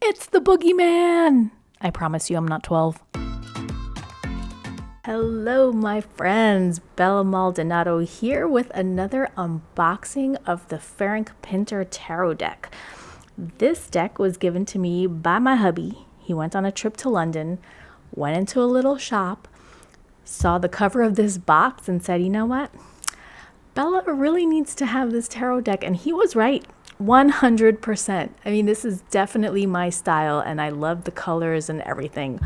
It's the boogeyman! I promise you I'm not 12. Hello, my friends. Bella Maldonado here with another unboxing of the Ferenc Pinter Tarot deck. This deck was given to me by my hubby. He went on a trip to London, went into a little shop, saw the cover of this box and said, you know what? Bella really needs to have this tarot deck. And he was right. 100%. I mean, this is definitely my style and I love the colors and everything.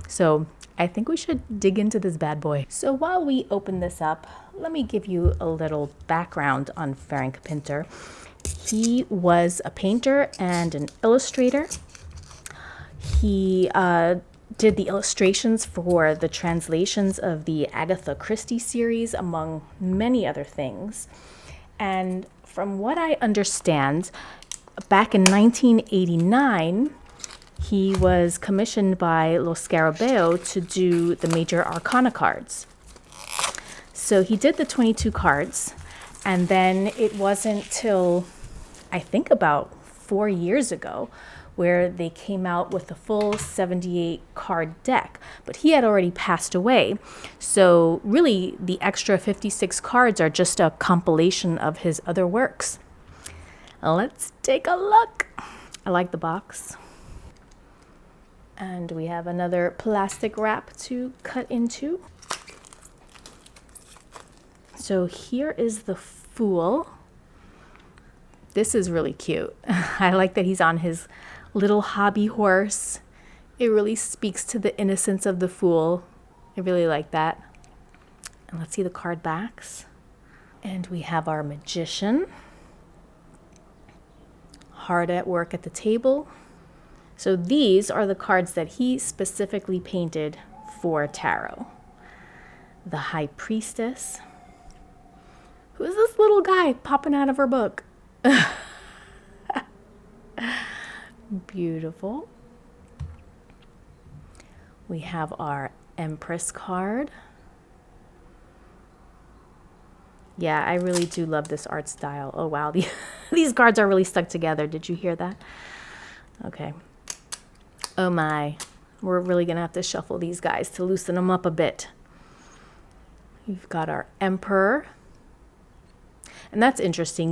So I think we should dig into this bad boy. So while we open this up, let me give you a little background on Ferenc Pinter. He was a painter and an illustrator. He did the illustrations for the translations of the Agatha Christie series, among many other things. And from what I understand, back in 1989, he was commissioned by Lo Scarabeo to do the major arcana cards. So he did the 22 cards, and then it wasn't till, I think about 4 years ago, where they came out with a full 78 card deck. But he had already passed away. So really, the extra 56 cards are just a compilation of his other works. Let's take a look. I like the box. And we have another plastic wrap to cut into. So here is the Fool. This is really cute. I like that he's on his little hobby horse. It really speaks to the innocence of the Fool. I really like that. And let's see the card backs. And we have our Magician. Hard at work at the table. So these are the cards that he specifically painted for tarot. The High Priestess. Who is this little guy popping out of her book? Beautiful. We have our Empress card. Yeah, I really do love this art style. Oh, wow. These cards are really stuck together. Did you hear that? Okay. Oh, my. We're really going to have to shuffle these guys to loosen them up a bit. We've got our Emperor. And that's interesting.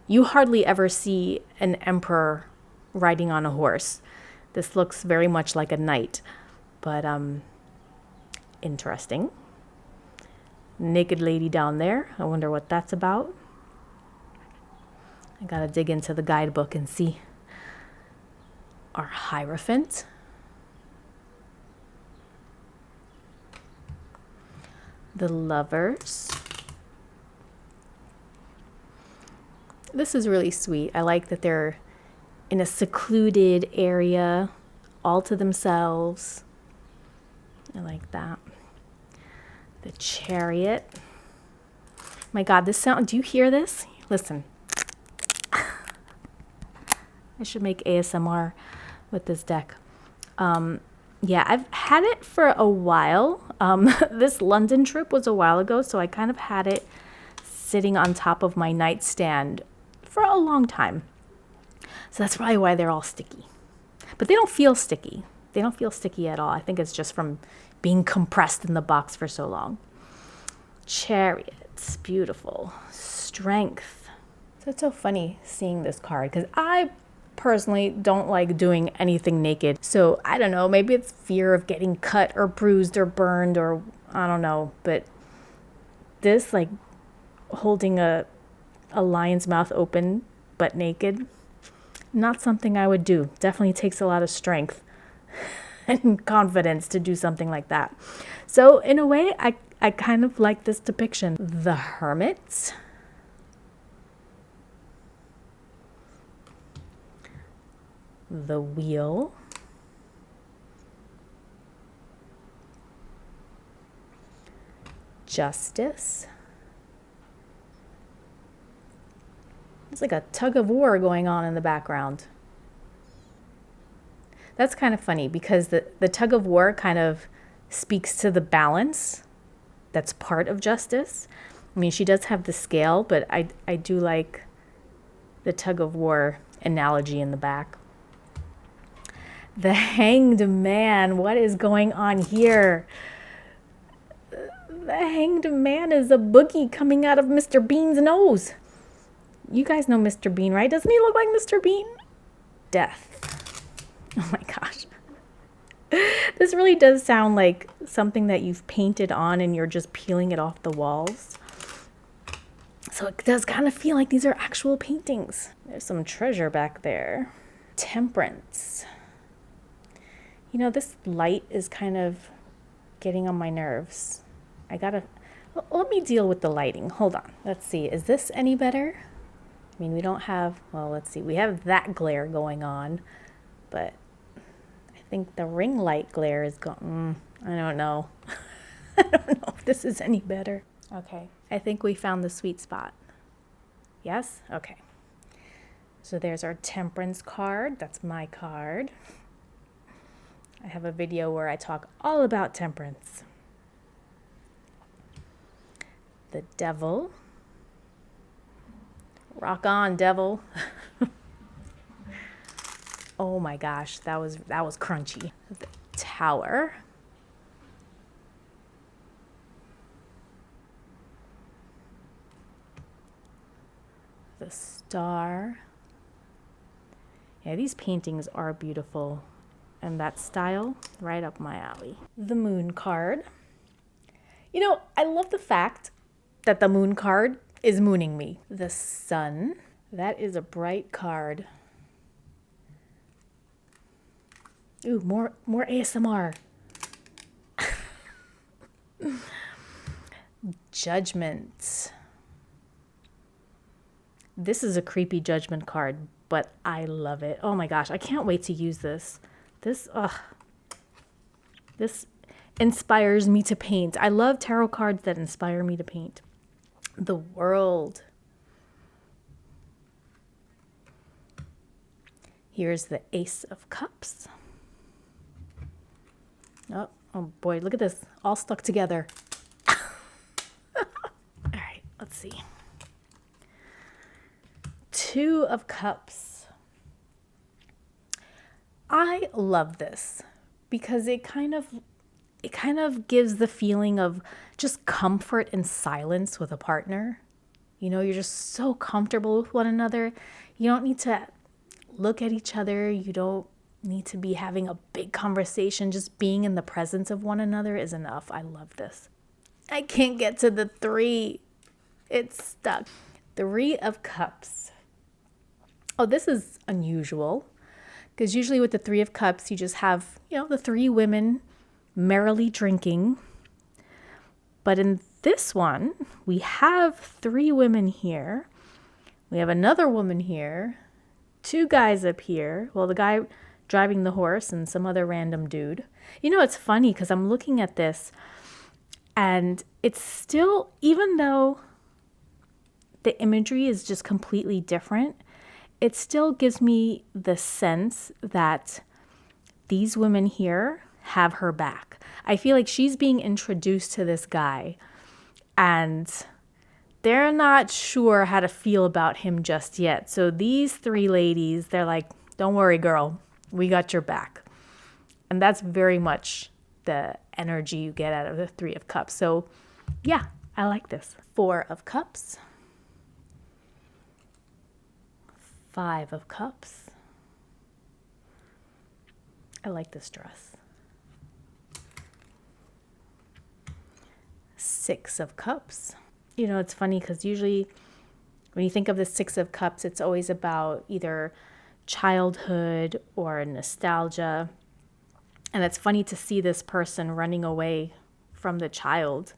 You hardly ever see an emperor riding on a horse. This looks very much like a knight, but interesting. Naked lady down there. I wonder what that's about. I gotta dig into the guidebook and see. Our Hierophant. The Lovers. This is really sweet. I like that they're in a secluded area, all to themselves. I like that. The Chariot. My God, this sound, do you hear this? Listen. I should make ASMR with this deck. Yeah, I've had it for a while. This London trip was a while ago, so I kind of had it sitting on top of my nightstand for a long time. So that's probably why they're all sticky. But they don't feel sticky. They don't feel sticky at all. I think it's just from being compressed in the box for so long. Chariots, beautiful. Strength. So it's so funny seeing this card because I personally don't like doing anything naked. So I don't know, maybe it's fear of getting cut or bruised or burned or I don't know. But this, like holding a lion's mouth open but naked, not something I would do. Definitely takes a lot of strength and confidence to do something like that. So in a way, I kind of like this depiction. The Hermit. The Wheel. Justice. It's like a tug of war going on in the background. That's kind of funny because the tug of war kind of speaks to the balance that's part of justice. I mean, she does have the scale, but I do like the tug of war analogy in the back. The Hanged Man. What is going on here? The Hanged Man is a boogie coming out of Mr. Bean's nose. You guys know Mr. Bean, right? Doesn't he look like Mr. Bean? Death. Oh my gosh. This really does sound like something that you've painted on and you're just peeling it off the walls. So it does kind of feel like these are actual paintings. There's some treasure back there. Temperance. You know, this light is kind of getting on my nerves. Let me deal with the lighting. Hold on. Let's see. Is this any better? I mean, we don't have, well, let's see. We have that glare going on, but I think the ring light glare is going, I don't know. I don't know if this is any better. Okay. I think we found the sweet spot. Yes? Okay. So there's our temperance card. That's my card. I have a video where I talk all about temperance. The devil. Rock on, devil. Oh my gosh, that was crunchy. The Tower. The Star. Yeah, these paintings are beautiful. And that style, right up my alley. The Moon card. You know, I love the fact that the Moon card is mooning me. The Sun. That is a bright card. Ooh, more ASMR. Judgment. This is a creepy Judgment card, but I love it. Oh my gosh, I can't wait to use this. This inspires me to paint. I love tarot cards that inspire me to paint. The World. Here's the Ace of Cups. Oh boy, look at this. All stuck together. All right, let's see. Two of Cups. I love this because it kind of gives the feeling of just comfort and silence with a partner. You know, you're just so comfortable with one another. You don't need to look at each other. You don't need to be having a big conversation. Just being in the presence of one another is enough. I love this. I can't get to the 3. It's stuck. 3 of Cups. Oh, this is unusual because usually with the 3 of Cups, you just have, you know, the 3 women merrily drinking. But in this one, we have 3 women here. We have another woman here, 2 guys up here. Well, the guy driving the horse and some other random dude. You know, it's funny because I'm looking at this and it's still, even though the imagery is just completely different, it still gives me the sense that these women here have her back. I feel like she's being introduced to this guy and they're not sure how to feel about him just yet. So these 3 ladies, they're like, don't worry, girl, we got your back. And that's very much the energy you get out of the 3 of Cups. So yeah, I like this. 4 of Cups. 5 of Cups. I like this dress. 6 of Cups. You know, it's funny because usually when you think of the 6 of Cups, it's always about either childhood or nostalgia. And it's funny to see this person running away from the child.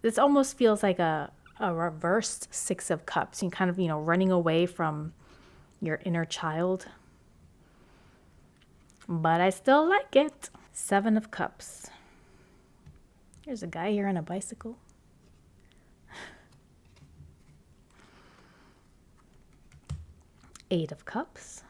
This almost feels like a reversed 6 of Cups. You kind of, you know, running away from your inner child. But I still like it. 7 of Cups. There's a guy here on a bicycle. 8 of Cups.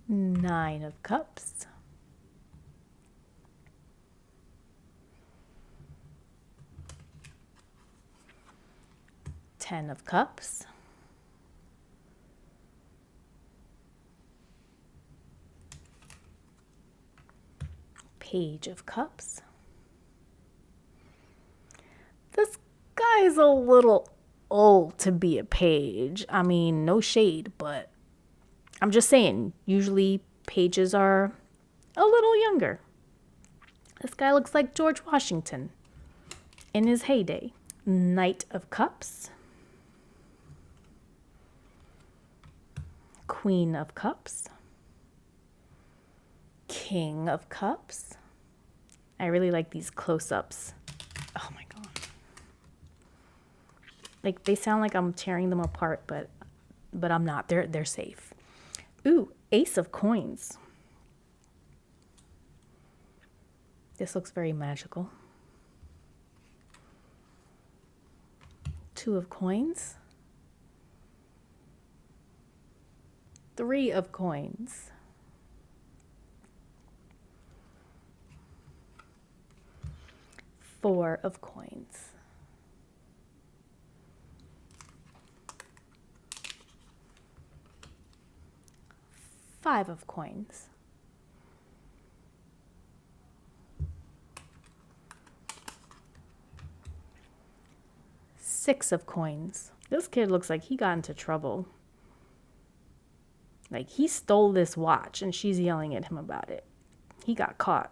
9 of Cups. Ten of Cups. Page of Cups. This guy is a little old to be a page. I mean, no shade, but I'm just saying, usually pages are a little younger. This guy looks like George Washington in his heyday. Knight of Cups. Queen of Cups. King of Cups. I really like these close-ups. Oh my God. Like, they sound like I'm tearing them apart, but I'm not. They're safe. Ooh, Ace of Coins. This looks very magical. Two of Coins. Three of Coins. Four of Coins. Five of Coins. Six of Coins. This kid looks like he got into trouble. Like, he stole this watch and she's yelling at him about it. He got caught.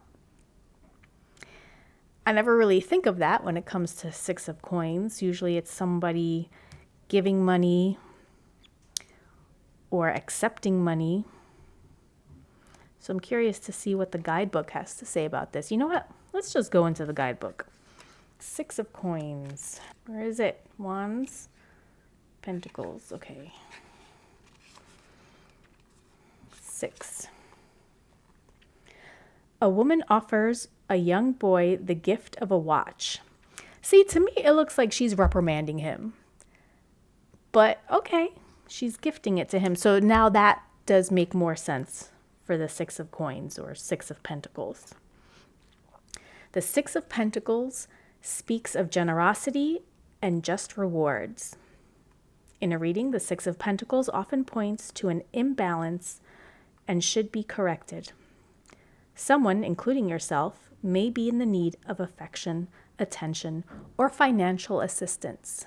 I never really think of that when it comes to Six of Coins. Usually it's somebody giving money or accepting money. So I'm curious to see what the guidebook has to say about this. You know what? Let's just go into the guidebook. Six of Coins. Where is it? Wands, Pentacles. Okay. Six. A woman offers a young boy the gift of a watch. See, to me, it looks like she's reprimanding him. But okay, she's gifting it to him. So now that does make more sense for the Six of Coins or Six of Pentacles. The Six of Pentacles speaks of generosity and just rewards. In a reading, the Six of Pentacles often points to an imbalance and should be corrected. Someone, including yourself, may be in the need of affection, attention, or financial assistance.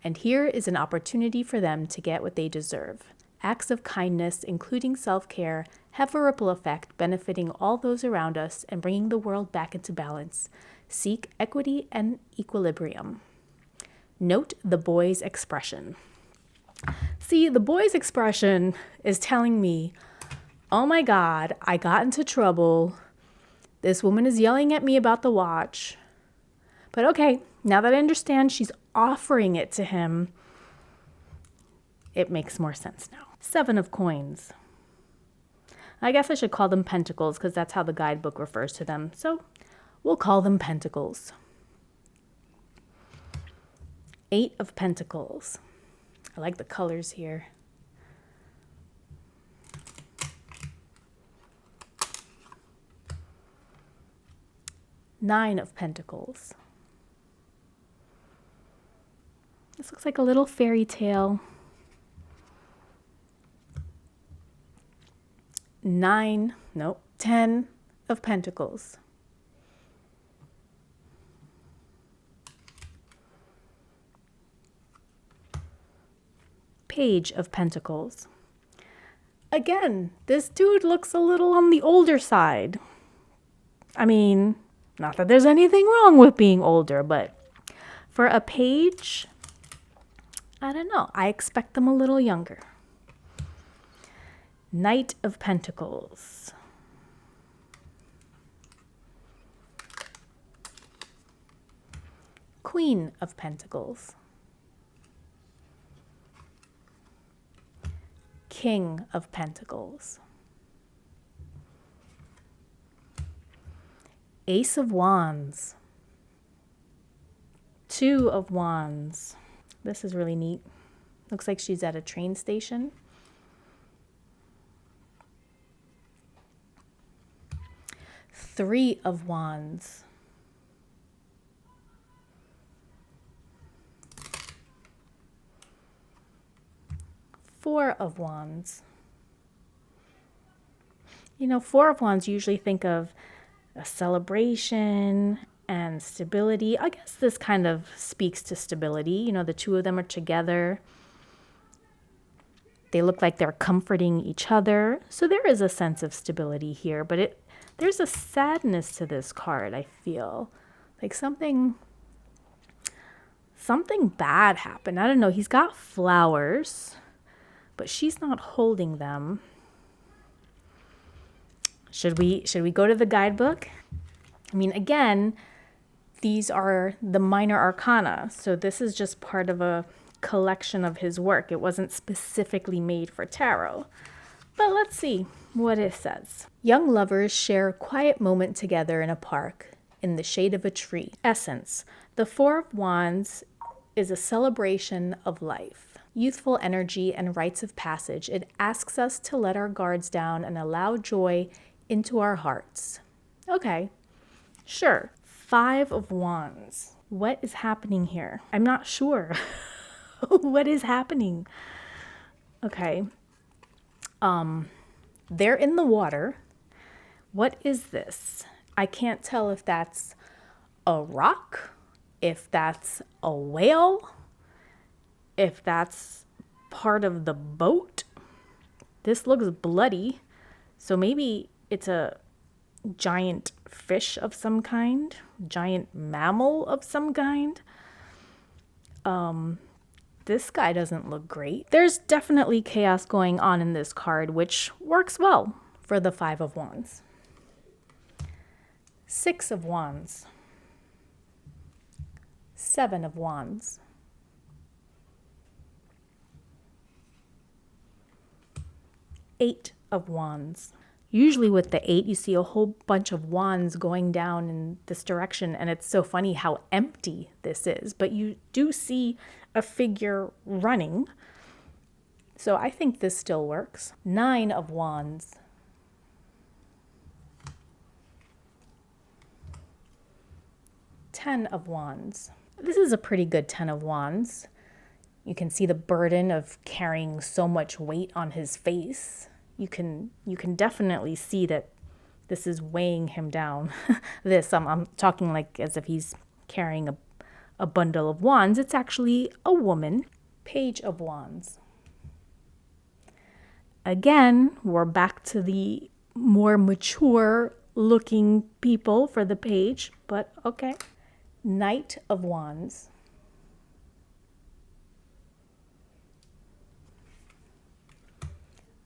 And here is an opportunity for them to get what they deserve. Acts of kindness, including self-care, have a ripple effect benefiting all those around us and bringing the world back into balance. Seek equity and equilibrium. Note the boy's expression. See, the boy's expression is telling me, oh my God, I got into trouble. This woman is yelling at me about the watch. But okay, now that I understand she's offering it to him, it makes more sense now. Seven of Coins. I guess I should call them Pentacles because that's how the guidebook refers to them. So we'll call them Pentacles. Eight of Pentacles. I like the colors here. Nine of Pentacles. This looks like a little fairy tale. Ten of Pentacles. Page of Pentacles. Again, this dude looks a little on the older side. I mean, not that there's anything wrong with being older, but for a page, I don't know. I expect them a little younger. Knight of Pentacles. Queen of Pentacles. King of Pentacles. Ace of Wands. Two of Wands. This is really neat. Looks like she's at a train station. Three of Wands. Four of Wands. You know, Four of Wands usually think of a celebration and stability. I guess this kind of speaks to stability. You know, the two of them are together. They look like they're comforting each other. So there is a sense of stability here, but there's a sadness to this card, I feel. Like something bad happened. I don't know. He's got flowers, but she's not holding them. Should we go to the guidebook? I mean, again, these are the minor arcana. So this is just part of a collection of his work. It wasn't specifically made for tarot. But let's see what it says. Young lovers share a quiet moment together in a park in the shade of a tree. Essence. The Four of Wands is a celebration of life. Youthful energy and rites of passage. It asks us to let our guards down and allow joy into our hearts. Okay, sure. Five of Wands. What is happening here? I'm not sure. What is happening? Okay. They're in the water. What is this? I can't tell if that's a rock, if that's a whale, if that's part of the boat. This looks bloody. So maybe it's a giant fish of some kind, giant mammal of some kind. This guy doesn't look great. There's definitely chaos going on in this card, which works well for the Five of Wands. Six of Wands. Seven of Wands. Eight of Wands. Usually with the 8, you see a whole bunch of wands going down in this direction, and it's so funny how empty this is. But you do see a figure running, so I think this still works. 9 of Wands. 10 of Wands. This is a pretty good 10 of Wands. You can see the burden of carrying so much weight on his face. You can definitely see that this is weighing him down. I'm talking like as if he's carrying a bundle of wands. It's actually a woman. Page of Wands. Again, we're back to the more mature looking people for the page, but okay. Knight of Wands.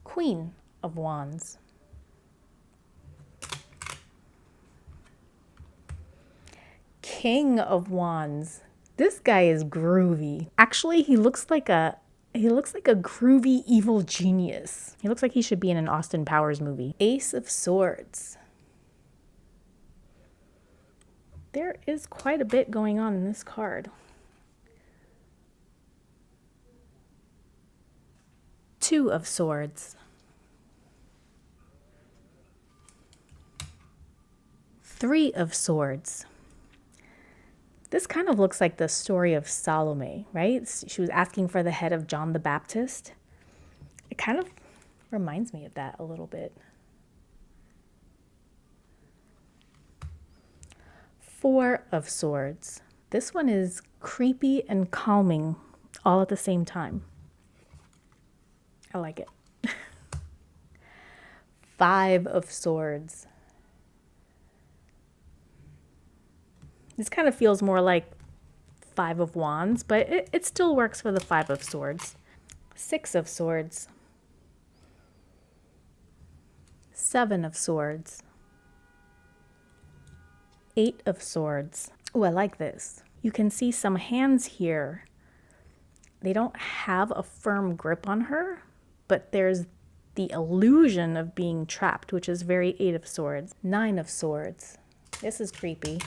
Queen of Wands. King of Wands. This guy is groovy. Actually, he looks like a groovy evil genius. He looks like he should be in an Austin Powers movie. Ace of Swords. There is quite a bit going on in this card. Two of Swords. Three of Swords. This kind of looks like the story of Salome, right? She was asking for the head of John the Baptist. It kind of reminds me of that a little bit. Four of Swords. This one is creepy and calming all at the same time. I like it. Five of Swords. This kind of feels more like Five of Wands, but it still works for the Five of Swords. Six of Swords. Seven of Swords. Eight of Swords. Oh, I like this. You can see some hands here. They don't have a firm grip on her, but there's the illusion of being trapped, which is very Eight of Swords. Nine of Swords. This is creepy.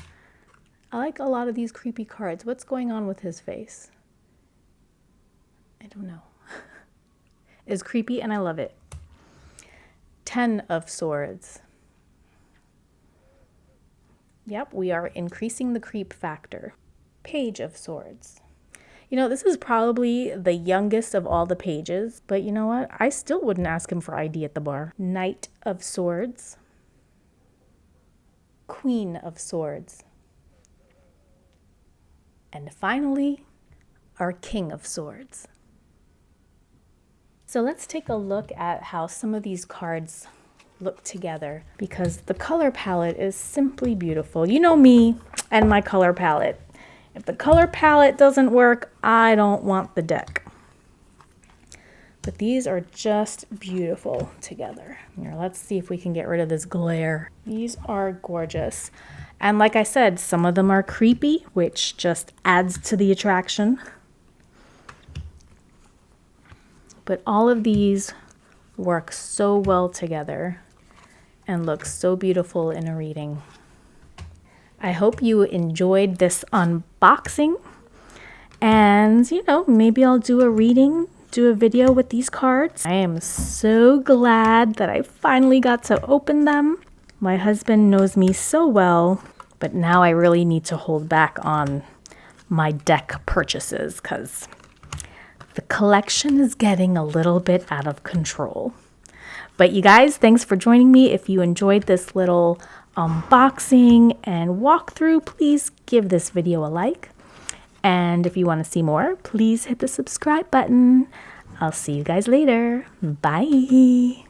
I like a lot of these creepy cards. What's going on with his face? I don't know. It's creepy and I love it. 10 of Swords. Yep, we are increasing the creep factor. Page of Swords. You know, this is probably the youngest of all the pages, but you know what? I still wouldn't ask him for ID at the bar. Knight of Swords. Queen of Swords. And finally, our King of Swords. So let's take a look at how some of these cards look together, because the color palette is simply beautiful. You know me and my color palette. If the color palette doesn't work, I don't want the deck. But these are just beautiful together. Here, let's see if we can get rid of this glare. These are gorgeous. And like I said, some of them are creepy, which just adds to the attraction. But all of these work so well together and look so beautiful in a reading. I hope you enjoyed this unboxing, and you know, maybe I'll do a reading, do a video with these cards. I am so glad that I finally got to open them. My husband knows me so well, but now I really need to hold back on my deck purchases because the collection is getting a little bit out of control. But you guys, thanks for joining me. If you enjoyed this little unboxing and walkthrough, please give this video a like. And if you want to see more, please hit the subscribe button. I'll see you guys later. Bye.